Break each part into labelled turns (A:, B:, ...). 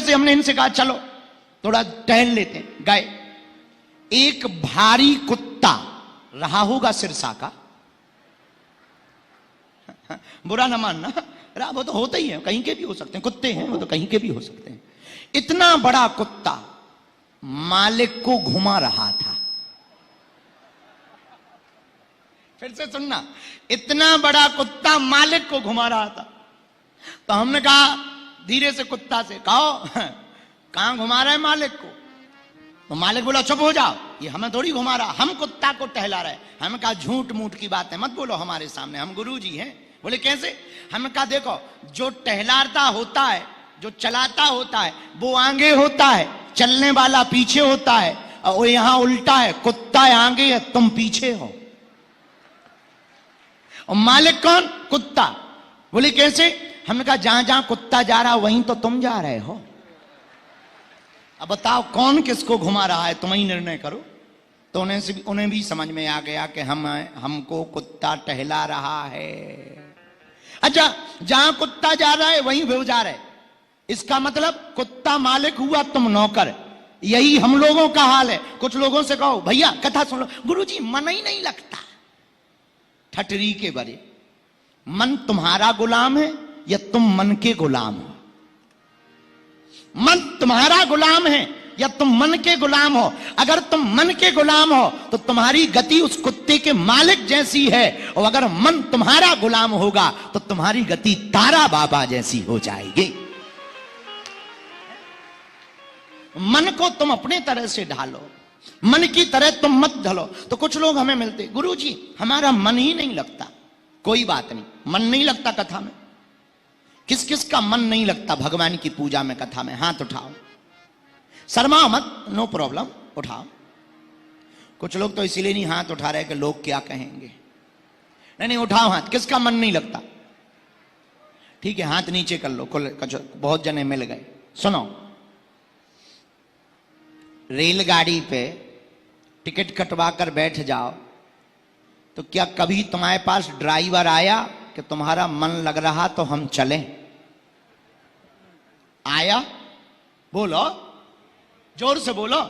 A: से हमने इनसे कहा चलो थोड़ा टहल लेते हैं। गए, एक भारी कुत्ता रहा होगा सिरसा का, बुरा ना मानना, वो तो होता ही है, कहीं के भी हो सकते हैं, कुत्ते हैं वो तो कहीं के भी हो सकते हैं। इतना बड़ा कुत्ता मालिक को घुमा रहा था। फिर से सुनना, इतना बड़ा कुत्ता मालिक को घुमा रहा था। तो हमने कहा धीरे से कुत्ता से, कहो कहां घुमा रहा है मालिक को? तो मालिक बोला चुप हो जाओ, ये हमें थोड़ी घुमा रहा, हम कुत्ता को टहला रहे। हमने कहा झूठ मूठ की बात है, मत बोलो हमारे सामने, हम गुरुजी हैं। बोले कैसे? हमने कहा देखो, जो टहलाता होता है, जो चलाता होता है वो आगे होता है, चलने वाला पीछे होता है, और वो यहां उल्टा है, कुत्ता आगे है, तुम पीछे हो। और मालिक कौन? कुत्ता। बोले कैसे? हमने कहा जहां जहां कुत्ता जा रहा वहीं तो तुम जा रहे हो। अब बताओ कौन किसको घुमा रहा है, तुम ही निर्णय करो। तो उन्हें भी समझ में आ गया कि हमको कुत्ता टहला रहा है। अच्छा, जहां कुत्ता जा रहा है वहीं वो जा रहे, इसका मतलब कुत्ता मालिक हुआ, तुम नौकर। यही हम लोगों का हाल है। कुछ लोगों से कहो भैया कथा सुन लो, गुरुजी मन ही नहीं लगता। ठटरी के बरे, मन तुम्हारा गुलाम है या तुम मन के गुलाम हो? मन तुम्हारा गुलाम है या तुम मन के गुलाम हो? अगर तुम मन के गुलाम हो तो तुम्हारी गति उस कुत्ते के मालिक जैसी है, और अगर मन तुम्हारा गुलाम होगा तो तुम्हारी गति तारा बाबा जैसी हो जाएगी। मन को तुम अपने तरह से ढालो, मन की तरह तुम मत ढलो। तो कुछ लोग हमें मिलते, गुरुजी हमारा मन ही नहीं लगता। कोई बात नहीं, मन नहीं लगता कथा में। किस किस का मन नहीं लगता भगवान की पूजा में, कथा में? हाथ उठाओ, शर्माओ मत, नो प्रॉब्लम, उठाओ। कुछ लोग तो इसीलिए नहीं हाथ उठा रहे कि लोग क्या कहेंगे। नहीं, उठाओ हाथ। किसका मन नहीं लगता? ठीक है, हाथ नीचे कर लो। बहुत जने मिल गए। सुनो, रेलगाड़ी पे टिकट कटवा कर बैठ जाओ तो क्या कभी तुम्हारे पास ड्राइवर आया कि तुम्हारा मन लग रहा तो हम चलें? आया? बोलो, जोर से बोलो।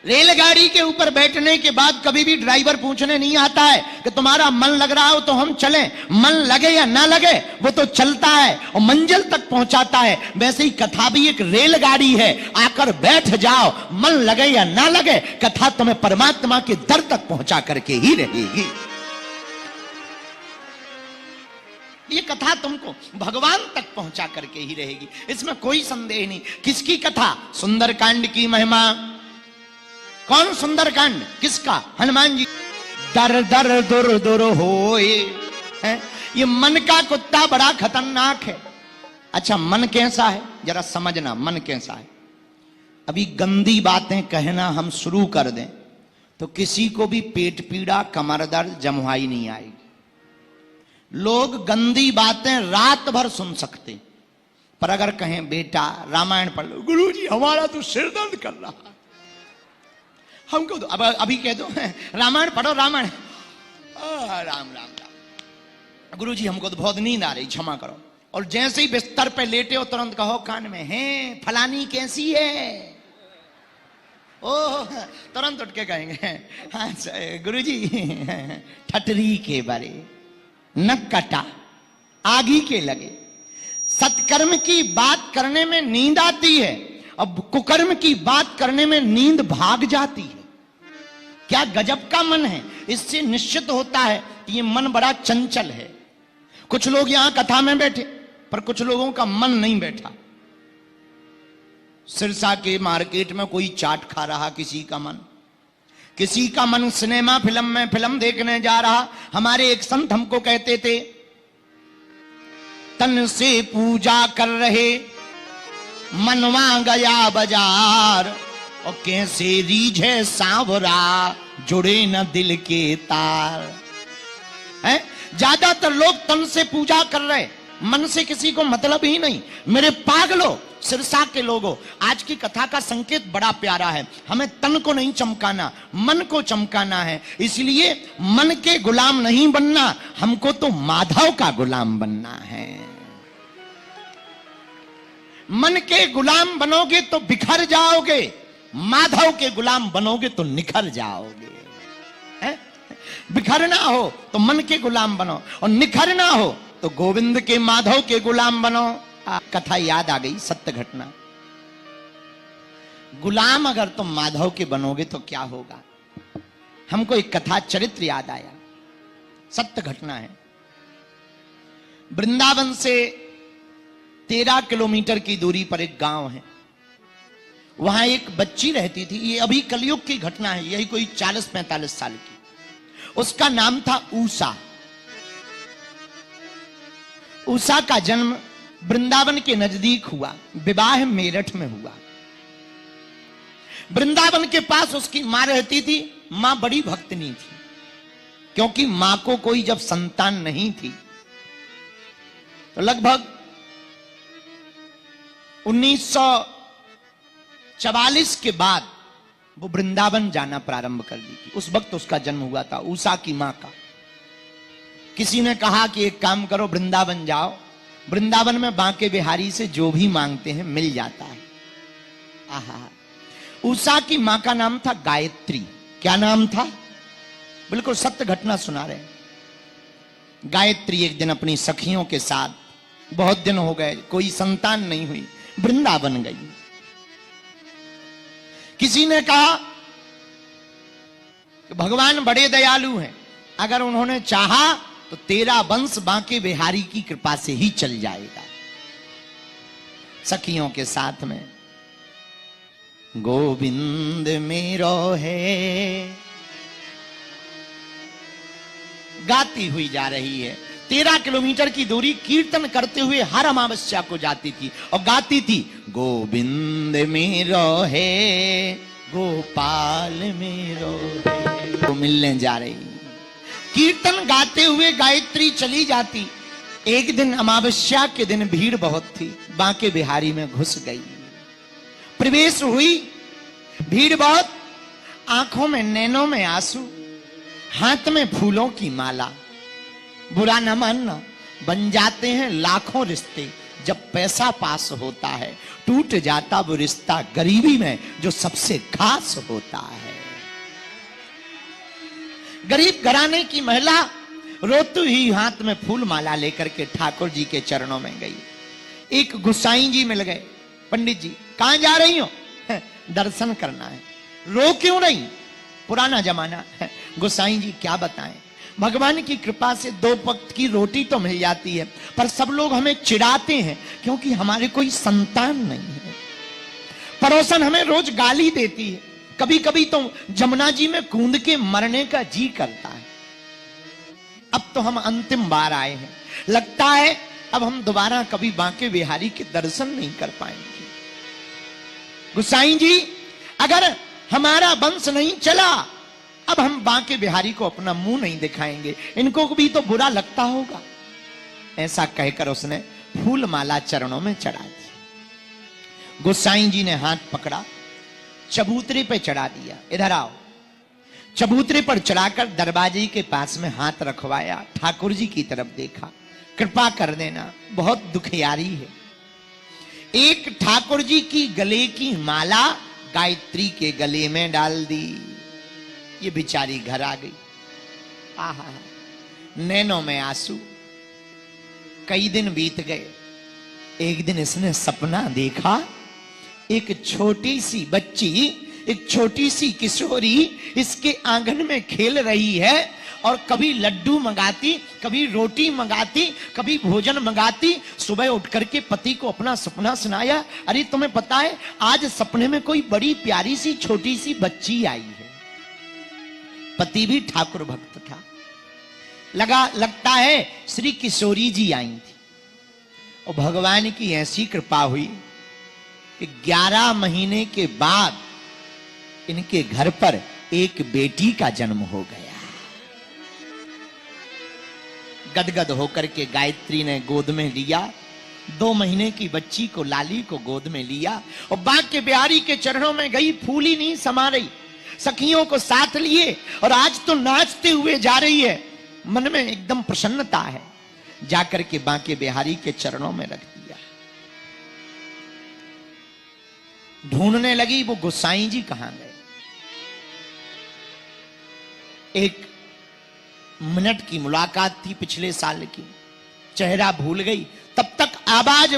A: रेलगाड़ी के ऊपर बैठने के बाद कभी भी ड्राइवर पूछने नहीं आता है कि तुम्हारा मन लग रहा हो तो हम चलें। मन लगे या ना लगे वो तो चलता है और मंजिल तक पहुंचाता है। वैसे ही कथा भी एक रेलगाड़ी है, आकर बैठ जाओ, मन लगे या ना लगे, कथा तुम्हें परमात्मा के दर तक पहुंचा करके ही रहेगी। ये कथा तुमको भगवान तक पहुंचा करके ही रहेगी, इसमें कोई संदेह नहीं। किसकी कथा? सुंदरकांड की महिमा। कौन सुंदरकांड? किसका? हनुमान जी। दर दर दुर दुर होए, ये मन का कुत्ता बड़ा खतरनाक है। अच्छा, मन कैसा है जरा समझना, मन कैसा है। अभी गंदी बातें कहना हम शुरू कर दें तो किसी को भी पेट पीड़ा, कमर दर्द, जमुआई नहीं आएगी। लोग गंदी बातें रात भर सुन सकते, पर अगर कहें बेटा रामायण पढ़ लो, गुरुजी हमारा तो सिर दर्द कर रहा है, हमको तो अब अभी कह दो रामायण पढ़ो, रामायण राम राम राम, गुरुजी हमको तो बहुत नींद आ रही, क्षमा करो। और जैसे ही बिस्तर पे लेटे हो तुरंत कहो कान में, हैं फलानी कैसी है? ओह, तुरंत उठ के कहेंगे हाँ गुरुजी ठटरी के बारे न कटा आगी के लगे। सत्कर्म की बात करने में नींद आती है, अब कुकर्म की बात करने में नींद भाग जाती है। क्या गजब का मन है। इससे निश्चित होता है कि ये मन बड़ा चंचल है। कुछ लोग यहां कथा में बैठे पर कुछ लोगों का मन नहीं बैठा। सिरसा के मार्केट में कोई चाट खा रहा, किसी का मन सिनेमा फिल्म में फिल्म देखने जा रहा। हमारे एक संत हमको कहते थे, तन से पूजा कर रहे मनवा गया बाजार, और कैसे रीझे सांवरा जुड़े न दिल के तार। है ज्यादातर लोग तन से पूजा कर रहे, मन से किसी को मतलब ही नहीं। मेरे पागलों, सिरसा के लोगों, आज की कथा का संकेत बड़ा प्यारा है। हमें तन को नहीं चमकाना, मन को चमकाना है। इसलिए मन के गुलाम नहीं बनना, हमको तो माधव का गुलाम बनना है। मन के गुलाम बनोगे तो बिखर जाओगे, माधव के गुलाम बनोगे तो निखर जाओगे। है? बिखरना हो तो मन के गुलाम बनो, और निखरना हो तो गोविंद के माधव के गुलाम बनो। कथा याद आ गई, सत्य घटना। गुलाम अगर तुम माधव के बनोगे तो क्या होगा? हमको एक कथा चरित्र याद आया, सत्य घटना है। वृंदावन से 13 किलोमीटर की दूरी पर एक गांव है। वहां एक बच्ची रहती थी। ये अभी कलयुग की घटना है, यही कोई 40-45 साल की। उसका नाम था उषा। उषा का जन्म वृंदावन के नजदीक हुआ, विवाह मेरठ में हुआ। वृंदावन के पास उसकी मां रहती थी। मां बड़ी भक्तनी थी, क्योंकि मां को कोई जब संतान नहीं थी तो लगभग 1944 के बाद वो वृंदावन जाना प्रारंभ कर दी थी। उस वक्त उसका जन्म हुआ था, उषा की मां का। किसी ने कहा कि एक काम करो, वृंदावन जाओ, वृंदावन में बांके बिहारी से जो भी मांगते हैं मिल जाता है। आहा, उषा की मां का नाम था गायत्री। क्या नाम था? बिल्कुल सत्य घटना सुना रहे हैं। गायत्री एक दिन अपनी सखियों के साथ, बहुत दिन हो गए, कोई संतान नहीं हुई, वृंदावन गई। किसी ने कहा कि भगवान बड़े दयालु हैं, अगर उन्होंने चाहा तो तेरा वंश बांके बिहारी की कृपा से ही चल जाएगा। सखियों के साथ में गोविंद मेरो है गाती हुई जा रही है। 13 किलोमीटर की दूरी कीर्तन करते हुए हर अमावस्या को जाती थी और गाती थी, गोविंद मेरो है, गोपाल मेरो है। वो मिलने जा रही, कीर्तन गाते हुए गायत्री चली जाती। एक दिन अमावस्या के दिन भीड़ बहुत थी, बांके बिहारी में घुस गई, प्रवेश हुई। भीड़ बहुत, आंखों में नैनों में आंसू, हाथ में फूलों की माला। बुरा न मानना, बन जाते हैं लाखों रिश्ते जब पैसा पास होता है, टूट जाता वो रिश्ता गरीबी में जो सबसे खास होता है। गरीब घराने की महिला रोती ही हाथ में फूल माला लेकर के ठाकुर जी के चरणों में गई। एक गोसाई जी मिल गए। पंडित जी, कहां जा रही हो? दर्शन करना है। रो क्यों रही? पुराना जमाना है। गोसाई जी क्या बताएं, भगवान की कृपा से 2 वक्त की रोटी तो मिल जाती है, पर सब लोग हमें चिढ़ाते हैं क्योंकि हमारे कोई संतान नहीं है। पड़ोसन हमें रोज गाली देती है, कभी कभी तो जमुना जी में कूद के मरने का जी करता है। अब तो हम अंतिम बार आए हैं, लगता है अब हम दोबारा कभी बांके बिहारी के दर्शन नहीं कर पाएंगे। गोसाई जी, अगर हमारा वंश नहीं चला, अब हम बांके बिहारी को अपना मुंह नहीं दिखाएंगे, इनको भी तो बुरा लगता होगा। ऐसा कहकर उसने फूल माला चरणों में चढ़ा दी। गोसाई जी ने हाथ पकड़ा, चबूतरे पे चढ़ा दिया। इधर आओ। चबूतरे पर चढ़ाकर दरवाजे के पास में हाथ रखवाया, ठाकुर जी की तरफ देखा, कृपा कर देना, बहुत दुखियारी है। एक ठाकुर जी की गले की माला गायत्री के गले में डाल दी। ये बेचारी घर आ गई। आहा, नैनों में आंसू। कई दिन बीत गए। एक दिन इसने सपना देखा, एक छोटी सी बच्ची, एक छोटी सी किशोरी इसके आंगन में खेल रही है और कभी लड्डू मंगाती, कभी रोटी मंगाती, कभी भोजन मंगाती। सुबह उठ करके पति को अपना सपना सुनाया, अरे तुम्हें पता है आज सपने में कोई बड़ी प्यारी सी छोटी सी बच्ची आई है। पति भी ठाकुर भक्त था, लगता है श्री किशोरी जी आई थी। और भगवान की ऐसी कृपा हुई कि 11 महीने के बाद इनके घर पर एक बेटी का जन्म हो गया। गदगद होकर के गायत्री ने गोद में लिया, 2 महीने की बच्ची को, लाली को गोद में लिया और बांके बिहारी के चरणों में गई। फूल ही नहीं समा रही, सखियों को साथ लिए और आज तो नाचते हुए जा रही है। मन में एकदम प्रसन्नता है। जाकर के बांके बिहारी के चरणों में रख दिया। ढूंढने लगी वो गोसाई जी कहां गए। एक मिनट की मुलाकात थी पिछले साल की, चेहरा भूल गई, तब तक आवाज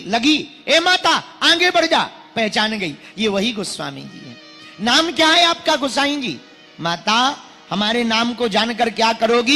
A: लगी, ए माता आगे बढ़ जा, पहचान गई ये वही गोस्वामी जी है। नाम क्या है आपका गोसाई जी? माता हमारे नाम को जानकर क्या करोगी?